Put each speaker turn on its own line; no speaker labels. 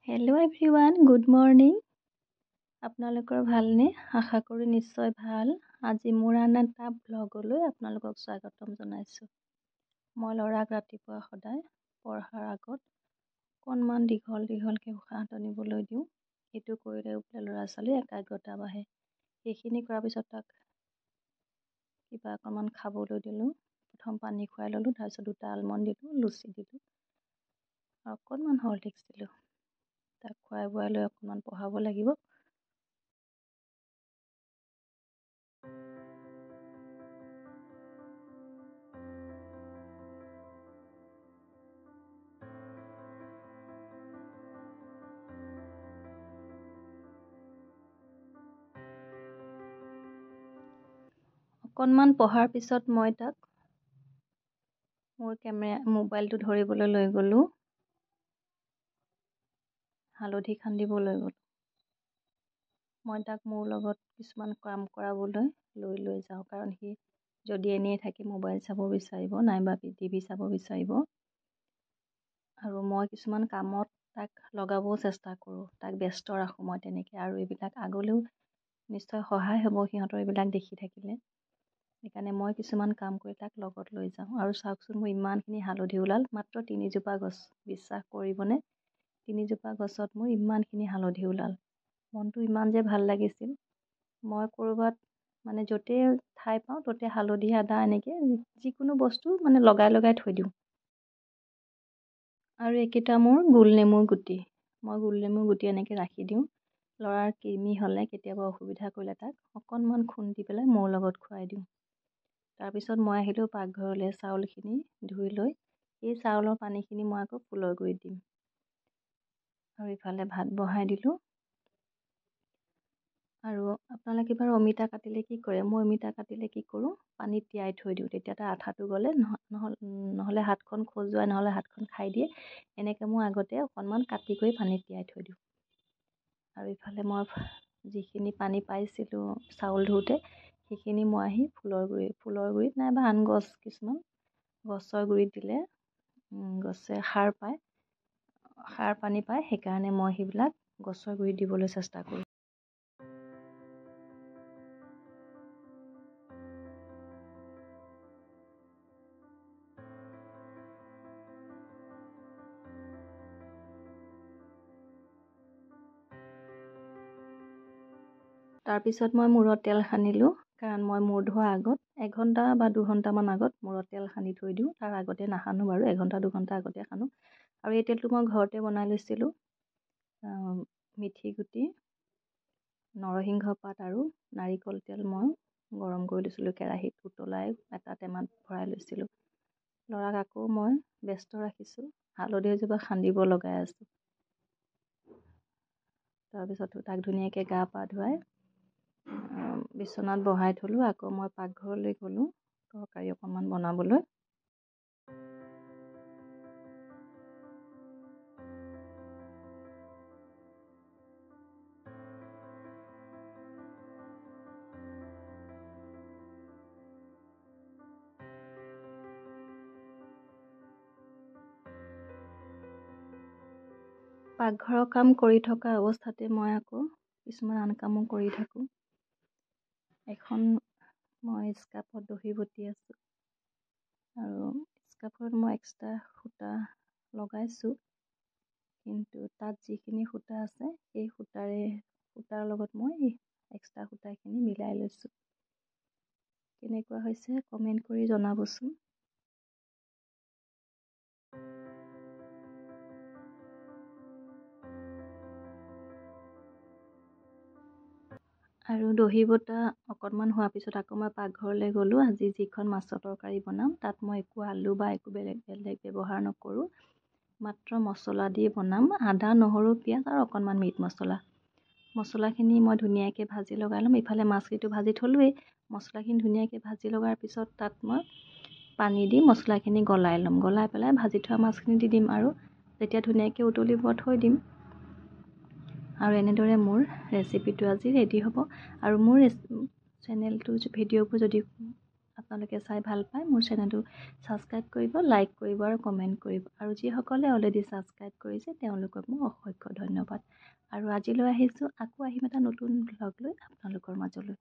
Hello' everyone, good morning. আপোনালোকৰ ভালনে? আশা কৰোঁ নিশ্চয় ভাল। আজি মোৰ আন এটা ব্লগলৈ আপোনালোকক স্বাগতম জনাইছোঁ। মই ল'ৰাক ৰাতিপুৱা সদায় পঢ়াৰ আগত অকণমান দীঘলকৈ উশাহ টানিবলৈ দিওঁ। সেইটো কৰিলে বোলে ল'ৰা ছোৱালীৰ একাগ্ৰতা বাঢ়ে। সেইখিনি কৰাৰ পিছত তাক কিবা অকণমান খাবলৈ দিলোঁ। প্ৰথম পানী খুৱাই ল'লোঁ, তাৰপিছত 2টা আলমণ্ড দিলোঁ, লুচি দিলোঁ আৰু অকণমান হৰলিক্স দিলোঁ। তাক খুৱাই বোৱাই লৈ অকণমান পঢ়াব লাগিব। অকণমান পঢ়াৰ পিছত মই তাক মোৰ মোবাইলটো ধৰিবলৈ লৈ গ'লোঁ। হালধি খান্দিবলৈ গ'লোঁ। মই তাক মোৰ লগত কিছুমান কাম কৰাবলৈ লৈ যাওঁ, কাৰণ সি যদি এনেই থাকি মোবাইল চাব বিচাৰিব নাইবা টিভি চাব বিচাৰিব, আৰু মই কিছুমান কামত তাক লগাবও চেষ্টা কৰোঁ, তাক ব্যস্ত ৰাখোঁ মই তেনেকৈ। আৰু এইবিলাক আগলৈও নিশ্চয় সহায় হ'ব সিহঁতৰ এইবিলাক দেখি থাকিলে। সেইকাৰণে মই কিছুমান কাম কৰি তাক লগত লৈ যাওঁ। আৰু চাওকচোন, মোৰ ইমানখিনি হালধি ওলাল মাত্ৰ 3জোপা গছ। বিশ্বাস কৰিবনে, 3জোপা গছত মোৰ ইমানখিনি হালধি ওলাল। মনটো ইমান যে ভাল লাগিছিল। মই ক'ৰবাত য'তেই ঠাই পাওঁ ত'তে হালধি, আদা এনেকৈ যিকোনো বস্তু লগাই থৈ দিওঁ। আৰু এইকেইটা মোৰ গোলনেমুৰ গুটি। মই গোলনেমুৰ গুটি এনেকৈ ৰাখি দিওঁ। ল'ৰাৰ কৃমি হ'লে, কেতিয়াবা অসুবিধা কৰিলে তাক অকণমান খুন্দি পেলাই মোৰ লগত খুৱাই দিওঁ। তাৰপিছত মই আহিলোঁ পাকঘৰলৈ। চাউলখিনি ধুই লৈ এই চাউলৰ পানীখিনি মই আকৌ ফুলৰ গুৰিত দিম। আৰু ইফালে ভাত বহাই দিলোঁ। আৰু আপোনালোকে বাৰু অমিতা কাটিলে কি কৰে? মই অমিতা কাটিলে কি কৰোঁ, পানীত তিয়াই থৈ দিওঁ। তেতিয়া তাৰ আঠাটো গ'লে নহ'লে হাতখন খজুৱাই, নহ'লে হাতখন খাই দিয়ে। এনেকৈ মই আগতে অকণমান কাটি কৰি পানীত তিয়াই থৈ দিওঁ। আৰু ইফালে মই যিখিনি পানী পাইছিলোঁ চাউল ধুওঁতে, সেইখিনি মই আহি ফুলৰ গুৰিত নাইবা আন গছ কিছুমান গছৰ গুৰিত দিলে গছে সাৰ পানী পায়। সেইকাৰণে মই সেইবিলাক গছৰ গুৰিত দিবলৈ চেষ্টা কৰোঁ। তাৰপিছত মই মূৰত তেল সানিলোঁ, কাৰণ মই মূৰ ধোৱাৰ আগত 1 ঘণ্টা বা 2 ঘণ্টামান আগত মূৰত তেল সানি থৈ দিওঁ। তাৰ আগতে নাসানো বাৰু, 1 ঘণ্টা 2 ঘণ্টা আগতে সানো। আৰু এই তেলটো মই ঘৰতে বনাই লৈছিলোঁ। মিঠি গুটি, নৰসিংহ পাত আৰু নাৰিকল তেল মই গৰম কৰি লৈছিলোঁ কেৰাহীত, উতলাই এটা টেমাত ভৰাই লৈছিলোঁ। ল'ৰাক আকৌ মই ব্যস্ত ৰাখিছোঁ, হালধি এজোপা খান্দিব লগাই আছোঁ। তাৰপিছত তাক ধুনীয়াকৈ গা পা ধুৱাই বিচনাত বহাই থলোঁ। আকৌ মই পাকঘৰলৈ গ'লোঁ তৰকাৰী অকণমান বনাবলৈ। পাকঘৰৰ কাম কৰি থকা অৱস্থাতে মই আকৌ কিছুমান আন কামো কৰি থাকোঁ। এখন মই স্কাৰ্ফত দহি বটি আছোঁ, আৰু স্কাৰ্ফত মই এক্সট্ৰা সূতা লগাইছোঁ, কিন্তু তাত যিখিনি সূতা আছে সেই সূতাৰ লগত মই এক্সট্ৰা সূতাখিনি মিলাই লৈছোঁ। কেনেকুৱা হৈছে কমেণ্ট কৰি জনাবচোন। আৰু দহি বটা অকণমান হোৱাৰ পিছত আকৌ মই পাকঘৰলৈ গ'লোঁ। আজি যিখন মাছৰ তৰকাৰী বনাম তাত মই একো আলু বা একো বেলেগ ব্যৱহাৰ নকৰোঁ, মাত্ৰ মছলা দি বনাম। আদা, নহৰু, পিঁয়াজ আৰু অকণমান মিট মছলা। মছলাখিনি মই ধুনীয়াকৈ ভাজি লগাই ল'ম। ইফালে মাছকেইটো ভাজি থ'লোৱেই। মছলাখিনি ধুনীয়াকৈ ভাজি লগাৰ পিছত তাত মই পানী দি মছলাখিনি গলাই ল'ম। গলাই পেলাই ভাজি থোৱা মাছখিনি দি দিম, আৰু যেতিয়া ধুনীয়াকৈ উতলিব থৈ দিম। আৰু এনেদৰে মোৰ ৰেচিপিটো আজি ৰেডি হ'ব। আৰু মোৰ চেনেলটো ভিডিঅ'বোৰ যদি আপোনালোকে চাই ভাল পায় মোৰ চেনেলটো ছাবস্ক্ৰাইব কৰিব, লাইক কৰিব আৰু কমেণ্ট কৰিব। আৰু যিসকলে অলৰেডি ছাবস্ক্ৰাইব কৰিছে তেওঁলোকক মই অসংখ্য ধন্যবাদ। আৰু আজিলৈ আহিছোঁ, আকৌ আহিম এটা নতুন ভ্লগ লৈ আপোনালোকৰ মাজলৈ।